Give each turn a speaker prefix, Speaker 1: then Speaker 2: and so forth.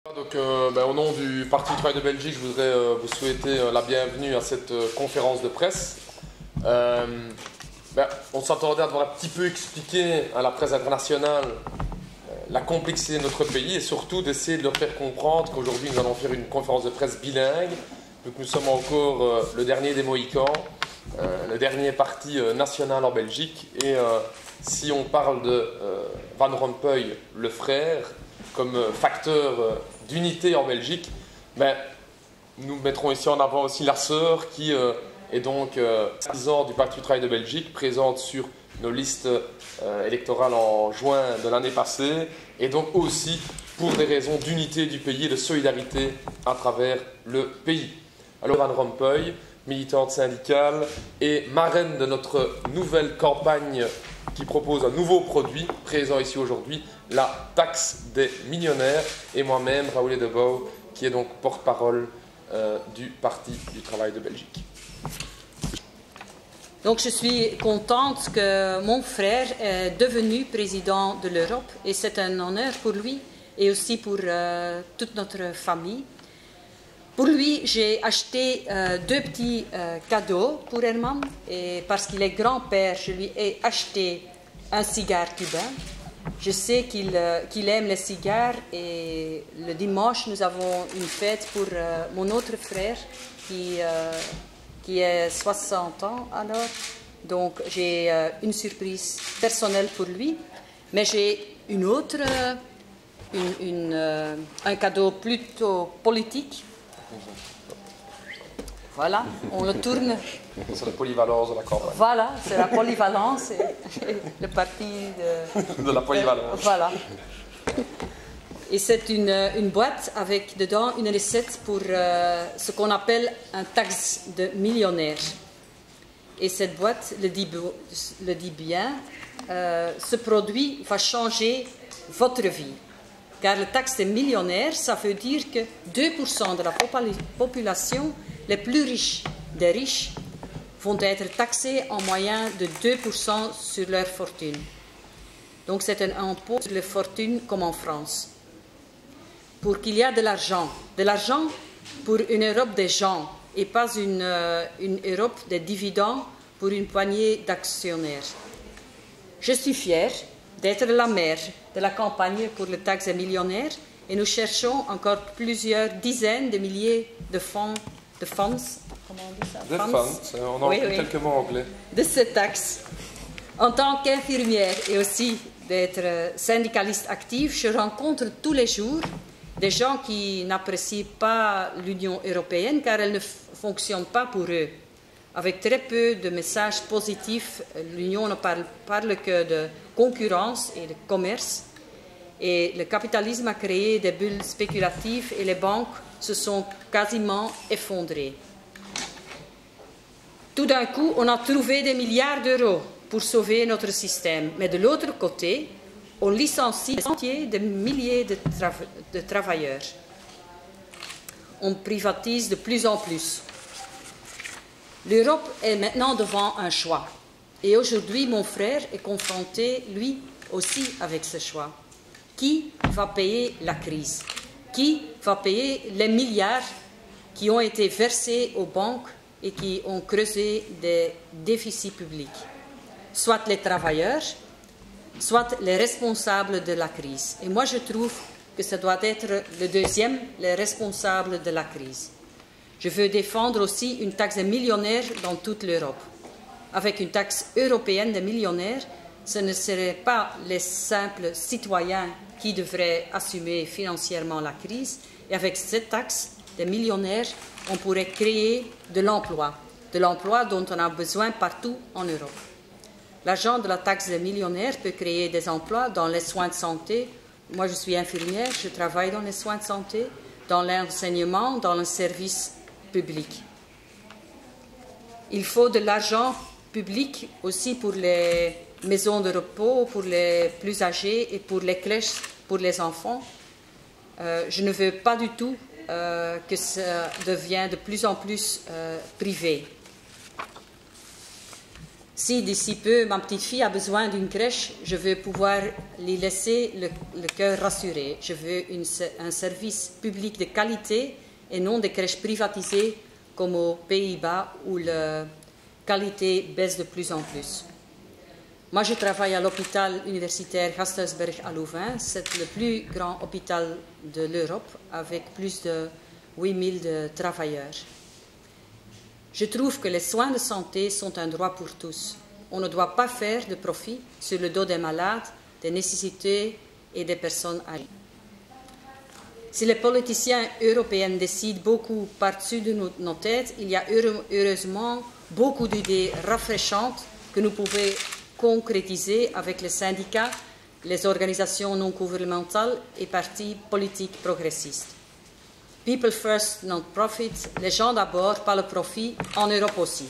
Speaker 1: Donc, au nom du Parti du travail de Belgique, je voudrais vous souhaiter la bienvenue à cette conférence de presse. On s'attendait à devoir un petit peu expliquer à la presse internationale la complexité de notre pays et surtout d'essayer de leur faire comprendre qu'aujourd'hui nous allons faire une conférence de presse bilingue, donc nous sommes encore le dernier des Mohicans, le dernier parti national en Belgique, et si on parle de Van Rompuy, le frère, comme facteur d'unité en Belgique, nous mettrons ici en avant aussi la sœur qui est donc sympathisante du Parti du travail de Belgique, présente sur nos listes électorales en juin de l'année passée, et donc aussi pour des raisons d'unité du pays et de solidarité à travers le pays. Alors Van Rompuy, militante syndicale et marraine de notre nouvelle campagne qui propose un nouveau produit, présent ici aujourd'hui, la taxe des millionnaires, et moi-même, Raoul Debouw, qui est donc porte-parole du Parti du travail de Belgique.
Speaker 2: Donc je suis contente que mon frère est devenu président de l'Europe, et c'est un honneur pour lui et aussi pour toute notre famille. Pour lui, j'ai acheté deux petits cadeaux pour Herman, et parce qu'il est grand-père, je lui ai acheté un cigare cubain. Je sais qu'il aime les cigares, et le dimanche, nous avons une fête pour mon autre frère qui est 60 ans alors. Donc j'ai une surprise personnelle pour lui, mais j'ai une autre, un cadeau plutôt politique. Voilà, on le tourne.
Speaker 1: C'est la polyvalence de la campagne.
Speaker 2: Voilà, c'est la polyvalence et le parti
Speaker 1: de la polyvalence.
Speaker 2: Voilà. Et c'est une boîte avec dedans une recette pour ce qu'on appelle un taxe de millionnaire. Et cette boîte le dit bien, ce produit va changer votre vie. Car le taxe des millionnaires, ça veut dire que 2% de la population les plus riches des riches vont être taxés en moyenne de 2% sur leur fortune. Donc c'est un impôt sur les fortunes comme en France. Pour qu'il y ait de l'argent pour une Europe des gens et pas une Europe des dividendes pour une poignée d'actionnaires. Je suis fière d'être la mère de la campagne pour le taxe des millionnaires, et nous cherchons encore plusieurs dizaines de milliers de fonds, comment on dit ça?
Speaker 1: De funds, on a quelques mots anglais.
Speaker 2: De cette taxe. En tant qu'infirmière et aussi d'être syndicaliste active, je rencontre tous les jours des gens qui n'apprécient pas l'Union européenne car elle ne fonctionne pas pour eux. Avec très peu de messages positifs, l'Union ne parle que de concurrence et de commerce. Et le capitalisme a créé des bulles spéculatives et les banques se sont quasiment effondrées. Tout d'un coup, on a trouvé des milliards d'euros pour sauver notre système. Mais de l'autre côté, on licencie des milliers de travailleurs. On privatise de plus en plus. L'Europe est maintenant devant un choix. Et aujourd'hui, mon frère est confronté, lui aussi, avec ce choix. Qui va payer la crise? Qui va payer les milliards qui ont été versés aux banques et qui ont creusé des déficits publics? Soit les travailleurs, soit les responsables de la crise. Et moi, je trouve que ça doit être le deuxième, les responsables de la crise. Je veux défendre aussi une taxe des millionnaires dans toute l'Europe. Avec une taxe européenne des millionnaires, ce ne seraient pas les simples citoyens qui devraient assumer financièrement la crise. Et avec cette taxe des millionnaires, on pourrait créer de l'emploi dont on a besoin partout en Europe. L'argent de la taxe des millionnaires peut créer des emplois dans les soins de santé. Moi, je suis infirmière, je travaille dans les soins de santé, dans l'enseignement, dans le service public. Il faut de l'argent public aussi pour les maisons de repos, pour les plus âgés et pour les crèches pour les enfants. Je ne veux pas du tout que ça devienne de plus en plus privé. Si d'ici peu ma petite fille a besoin d'une crèche, je veux pouvoir lui laisser le cœur rassuré. Je veux un service public de qualité et non des crèches privatisées comme aux Pays-Bas où la qualité baisse de plus en plus. Moi, je travaille à l'hôpital universitaire Gasthuisberg à Louvain. C'est le plus grand hôpital de l'Europe avec plus de 8000 travailleurs. Je trouve que les soins de santé sont un droit pour tous. On ne doit pas faire de profit sur le dos des malades, des nécessités et des personnes âgées. Si les politiciens européens décident beaucoup par-dessus de nos têtes, il y a heureusement beaucoup d'idées rafraîchissantes que nous pouvons concrétiser avec les syndicats, les organisations non gouvernementales et partis politiques progressistes. People first, non profit, les gens d'abord, pas le profit, en Europe aussi.